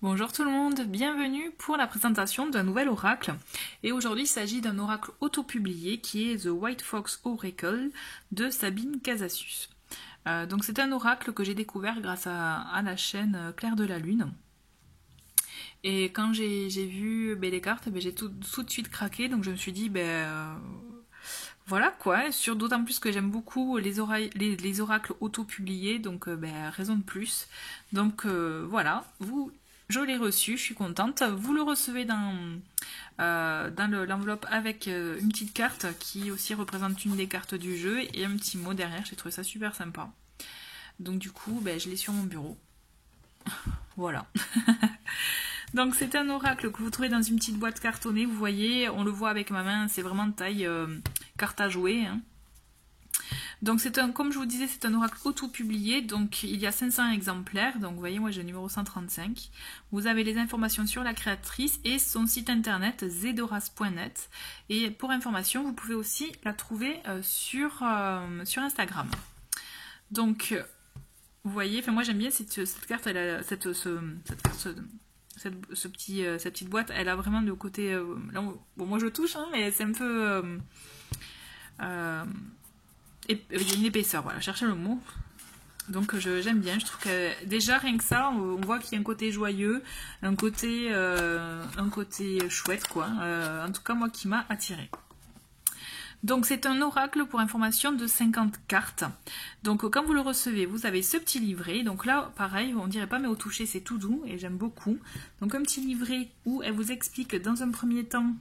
Bonjour tout le monde, bienvenue pour la présentation d'un nouvel oracle. Et aujourd'hui il s'agit d'un oracle auto-publié qui est The White Fox Oracle de Sabine Casassus. Donc c'est un oracle que j'ai découvert grâce à la chaîne Claire de la Lune. Et quand j'ai vu les cartes, j'ai tout de suite craqué, donc je me suis dit, voilà quoi, d'autant plus que j'aime beaucoup les oracles auto-publiés, donc raison de plus. Donc voilà, je l'ai reçu, je suis contente. Vous le recevez dans l'enveloppe avec une petite carte qui aussi représente une des cartes du jeu et un petit mot derrière, j'ai trouvé ça super sympa. Donc du coup, je l'ai sur mon bureau. Voilà. Donc c'est un oracle que vous trouvez dans une petite boîte cartonnée, vous voyez, on le voit avec ma main, c'est vraiment de taille carte à jouer. Hein. Donc comme je vous disais, c'est un oracle auto-publié, donc il y a 500 exemplaires, donc vous voyez, moi j'ai le numéro 135. Vous avez les informations sur la créatrice et son site internet zedoras.net. Et pour information, vous pouvez aussi la trouver sur Instagram. Donc, vous voyez, moi j'aime bien cette carte, cette petite boîte, elle a vraiment le côté... là, bon, moi je touche, hein, mais c'est un peu... il y a une épaisseur, voilà, cherchez le mot. Donc j'aime bien, je trouve que déjà rien que ça, on voit qu'il y a un côté joyeux, un côté chouette, quoi. En tout cas, moi qui m'a attiré. Donc c'est un oracle pour information de 50 cartes. Donc quand vous le recevez, vous avez ce petit livret. Donc là, pareil, on dirait pas, mais au toucher, c'est tout doux et j'aime beaucoup. Donc un petit livret où elle vous explique dans un premier temps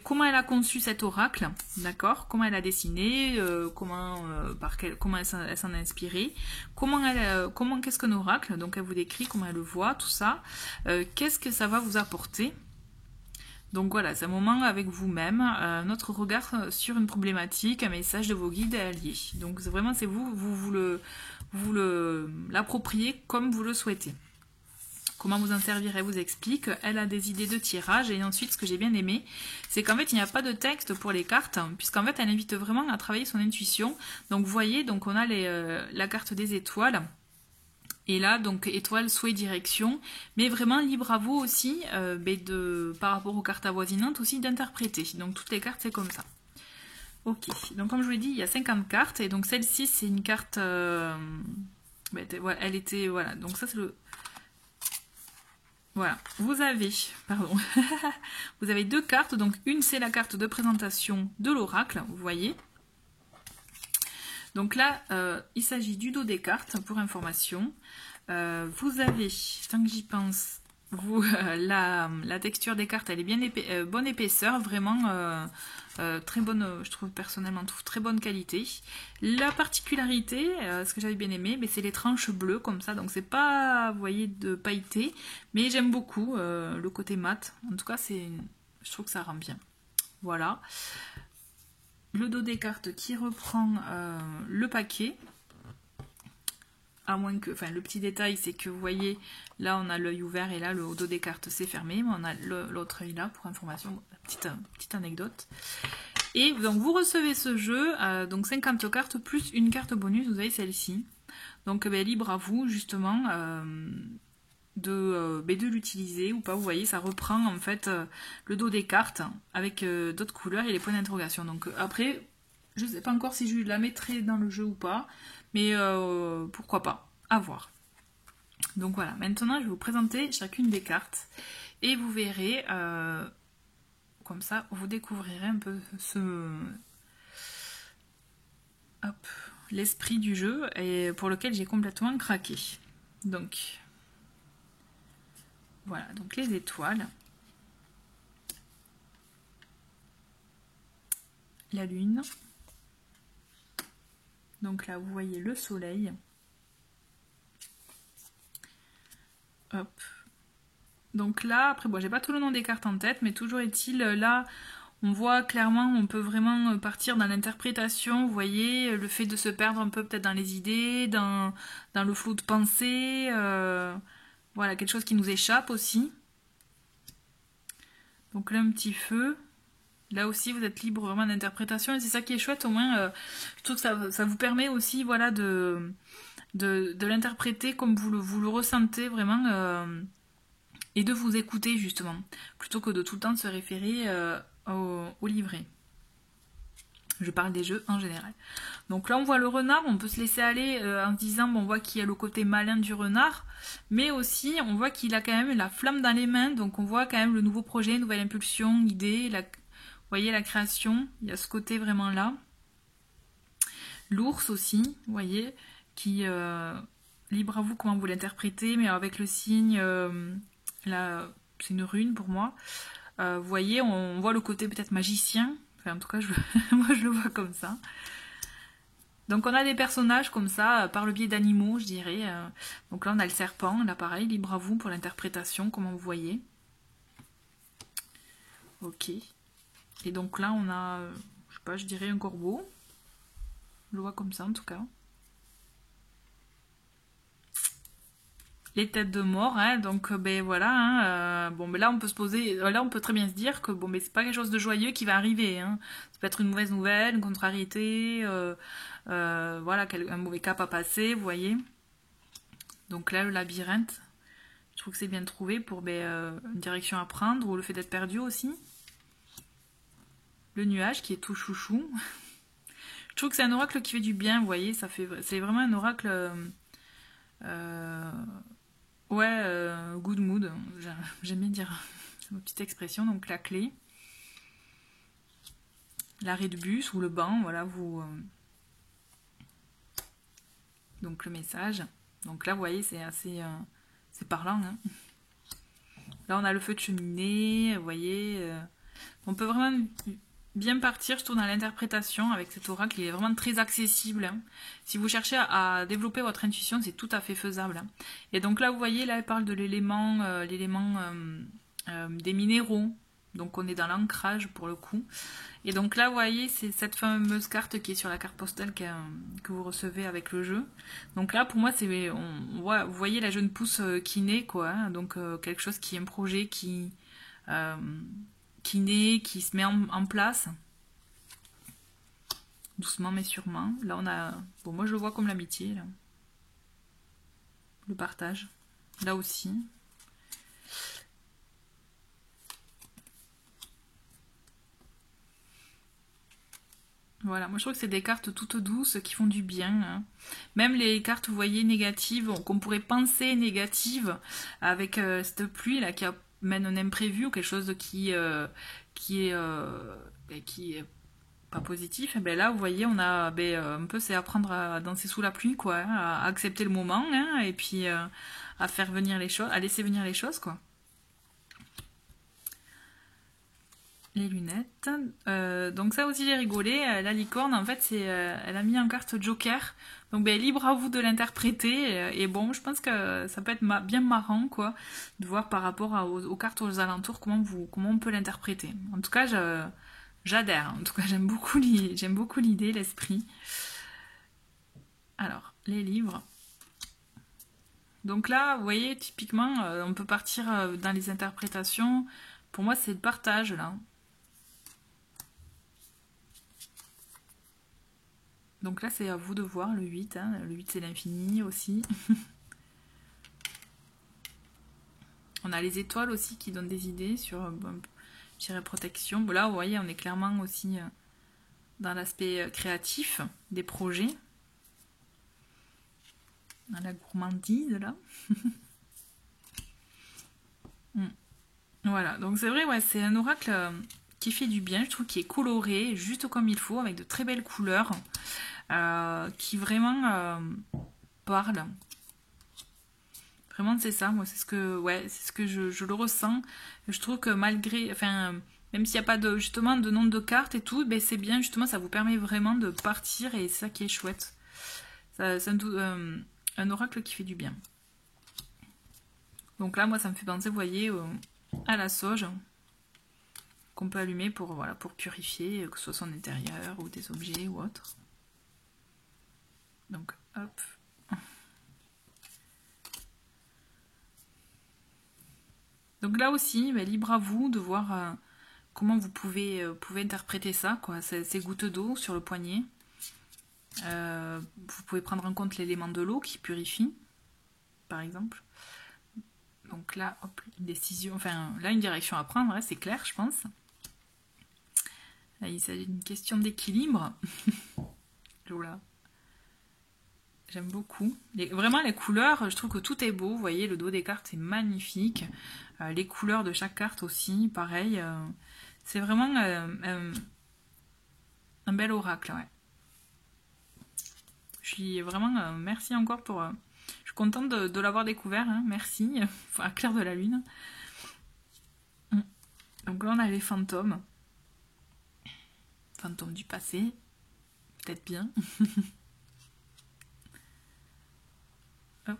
comment elle a conçu cet oracle, d'accord, comment elle a dessiné, comment elle s'en a inspiré, comment qu'est-ce qu'un oracle, donc elle vous décrit comment elle le voit, tout ça, qu'est-ce que ça va vous apporter. Donc voilà, c'est un moment avec vous-même, notre regard sur une problématique, un message de vos guides et alliés. Donc vraiment, c'est vous l'appropriez comme vous le souhaitez. Comment vous en servir, elle vous explique. Elle a des idées de tirage. Et ensuite, ce que j'ai bien aimé, c'est qu'en fait, il n'y a pas de texte pour les cartes, puisqu'en fait, elle invite vraiment à travailler son intuition. Donc, vous voyez, donc on a la carte des étoiles. Et là, donc, étoile, souhait, direction. Mais vraiment, libre à vous aussi, par rapport aux cartes avoisinantes, aussi d'interpréter. Donc, toutes les cartes, c'est comme ça. Ok. Donc, comme je vous l'ai dit, il y a 50 cartes. Et donc, celle-ci, c'est une carte... elle était... Voilà. Donc, ça, c'est le... Voilà, vous avez deux cartes, donc une c'est la carte de présentation de l'oracle, vous voyez. Donc là, il s'agit du dos des cartes pour information. Vous avez, tant que j'y pense, la texture des cartes, elle est bien bonne épaisseur, vraiment très bonne, je trouve personnellement, très bonne qualité. La particularité, ce que j'avais bien aimé, c'est les tranches bleues comme ça, donc c'est pas, vous voyez, de pailleté, mais j'aime beaucoup le côté mat. En tout cas, je trouve que ça rend bien. Voilà. Le dos des cartes qui reprend le paquet. À moins que, le petit détail, c'est que vous voyez, là on a l'œil ouvert et là le dos des cartes c'est fermé, mais on a l'autre œil là pour information, petite anecdote. Et donc vous recevez ce jeu, donc 50 cartes plus une carte bonus, vous avez celle-ci. Donc libre à vous justement de l'utiliser ou pas, vous voyez, ça reprend en fait le dos des cartes avec d'autres couleurs et les points d'interrogation. Donc après, je ne sais pas encore si je la mettrai dans le jeu ou pas, mais pourquoi pas, à voir. Donc voilà, maintenant je vais vous présenter chacune des cartes et vous verrez, comme ça vous découvrirez un peu l'esprit du jeu et pour lequel j'ai complètement craqué. Donc voilà, donc les étoiles, la lune. Donc là, vous voyez le soleil. Hop. Donc là, après, j'ai pas tout le nom des cartes en tête, mais toujours est-il, là, on voit clairement, on peut vraiment partir dans l'interprétation, vous voyez, le fait de se perdre un peu peut-être dans les idées, dans le flou de pensée, voilà, quelque chose qui nous échappe aussi. Donc là, un petit feu. Là aussi, vous êtes libre vraiment d'interprétation et c'est ça qui est chouette. Au moins, je trouve que ça vous permet aussi, voilà, de de l'interpréter comme vous le ressentez vraiment et de vous écouter justement, plutôt que de tout le temps se référer au livret. Je parle des jeux en général. Donc là on voit le renard, on peut se laisser aller en se disant, bon, on voit qu'il y a le côté malin du renard, mais aussi on voit qu'il a quand même la flamme dans les mains, donc on voit quand même le nouveau projet, nouvelle impulsion, idée, vous voyez la création, il y a ce côté vraiment là. L'ours aussi, vous voyez, qui, libre à vous comment vous l'interprétez, mais avec le signe, là c'est une rune pour moi, vous voyez, on voit le côté peut-être magicien. Enfin, en tout cas, moi je le vois comme ça. Donc on a des personnages comme ça, par le biais d'animaux, je dirais. Donc là on a le serpent, là pareil, libre à vous pour l'interprétation, comment vous voyez. Ok. Et donc là on a, je sais pas, je dirais un corbeau. Je le vois comme ça en tout cas. Les têtes de mort, hein, donc ben voilà, hein, bon ben là on peut se poser, là on peut très bien se dire que bon ben c'est pas quelque chose de joyeux qui va arriver, hein. Ça peut être une mauvaise nouvelle, une contrariété, voilà, un mauvais cap à passer, vous voyez. Donc là le labyrinthe, je trouve que c'est bien trouvé pour une direction à prendre, ou le fait d'être perdu aussi. Le nuage qui est tout chouchou. Je trouve que c'est un oracle qui fait du bien, vous voyez, c'est vraiment un oracle... ouais, good mood, j'aime bien dire, c'est ma petite expression. Donc la clé, l'arrêt de bus ou le banc, voilà, vous... donc le message. Donc là, vous voyez, c'est assez... c'est parlant, hein. Là, on a le feu de cheminée, vous voyez. On peut vraiment bien partir, je trouve, dans l'interprétation avec cet oracle. Il est vraiment très accessible, hein. Si vous cherchez à développer votre intuition, c'est tout à fait faisable, hein. Et donc là, vous voyez, là, elle parle de l'élément des minéraux. Donc on est dans l'ancrage pour le coup. Et donc là, vous voyez, c'est cette fameuse carte qui est sur la carte postale que vous recevez avec le jeu. Donc là, pour moi, vous voyez la jeune pousse qui naît, quoi, hein. Donc quelque chose qui est un projet qui naît, qui se met en place. Doucement mais sûrement. Là, on a... Bon, moi, je le vois comme l'amitié, là. Le partage. Là aussi. Voilà, moi je trouve que c'est des cartes toutes douces qui font du bien, hein. Même les cartes, vous voyez, négatives, qu'on pourrait penser négatives, avec cette pluie là qui amène un imprévu ou quelque chose qui est pas positif. Et ben là, vous voyez, on a un peu, c'est apprendre à danser sous la pluie, quoi, hein, à accepter le moment, hein, et puis à faire venir les choses, à laisser venir les choses, quoi. Les lunettes. Donc ça aussi j'ai rigolé. La licorne, en fait, elle a mis en carte Joker. Donc libre à vous de l'interpréter. Et bon, je pense que ça peut être bien marrant, quoi, de voir par rapport aux cartes aux alentours comment on peut l'interpréter. En tout cas, j'adhère. En tout cas, j'aime beaucoup l'idée, l'esprit. Alors, les livres. Donc là, vous voyez, typiquement, on peut partir dans les interprétations. Pour moi, c'est le partage, là. Donc là, c'est à vous de voir le 8. Hein. Le 8, c'est l'infini aussi. On a les étoiles aussi qui donnent des idées sur, je dirais, protection. Bon, là, vous voyez, on est clairement aussi dans l'aspect créatif des projets. Dans la gourmandise, là. Voilà, donc c'est vrai, ouais, c'est un oracle qui fait du bien, je trouve, qui est coloré, juste comme il faut, avec de très belles couleurs, qui vraiment parle. Vraiment, c'est ça, moi, c'est ce que je le ressens. Je trouve que malgré, enfin, même s'il n'y a pas justement de nombre de cartes et tout, c'est bien, justement, ça vous permet vraiment de partir et c'est ça qui est chouette. C'est un oracle qui fait du bien. Donc là, moi, ça me fait penser, vous voyez, à la sauge qu'on peut allumer pour purifier, que ce soit son intérieur ou des objets ou autre. Donc, hop. Donc là aussi, libre à vous de voir comment vous pouvez interpréter ça, quoi. Ces gouttes d'eau sur le poignet. Vous pouvez prendre en compte l'élément de l'eau qui purifie, par exemple. Donc là, hop, une décision, enfin là une direction à prendre, c'est clair, je pense. Là, il s'agit d'une question d'équilibre. Voilà. J'aime beaucoup. Vraiment les couleurs, je trouve que tout est beau. Vous voyez, le dos des cartes est magnifique. Les couleurs de chaque carte aussi, pareil. C'est vraiment un bel oracle, ouais. Je suis vraiment... merci encore pour... je suis contente de l'avoir découvert, hein, merci. À clair de la lune. Donc là, on a les fantômes. Fantômes du passé. Peut-être bien. Hop.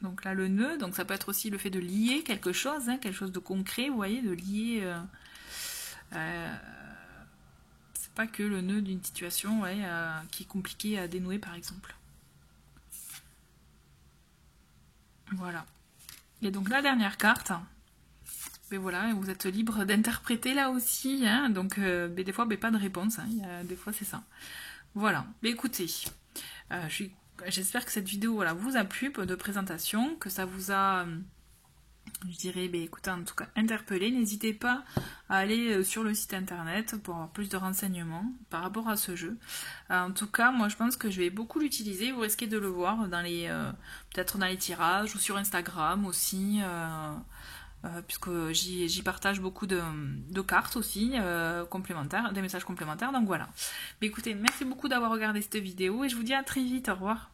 Donc là, le nœud, donc ça peut être aussi le fait de lier quelque chose, hein, quelque chose de concret, vous voyez, de lier... c'est pas que le nœud d'une situation, ouais, qui est compliqué à dénouer, par exemple. Voilà. Et donc la dernière carte, mais voilà, vous êtes libre d'interpréter là aussi, hein, donc mais des fois, mais pas de réponse, hein, des fois c'est ça. Voilà, mais écoutez, j'espère que cette vidéo voilà, vous a plu de présentation, que ça vous a, je dirais, écoutez, en tout cas interpellé. N'hésitez pas à aller sur le site internet pour avoir plus de renseignements par rapport à ce jeu. En tout cas, moi je pense que je vais beaucoup l'utiliser. Vous risquez de le voir dans les, peut-être dans les tirages ou sur Instagram aussi. Puisque j'y partage beaucoup de cartes aussi, complémentaires, des messages complémentaires, donc voilà. Mais écoutez, merci beaucoup d'avoir regardé cette vidéo et je vous dis à très vite, au revoir.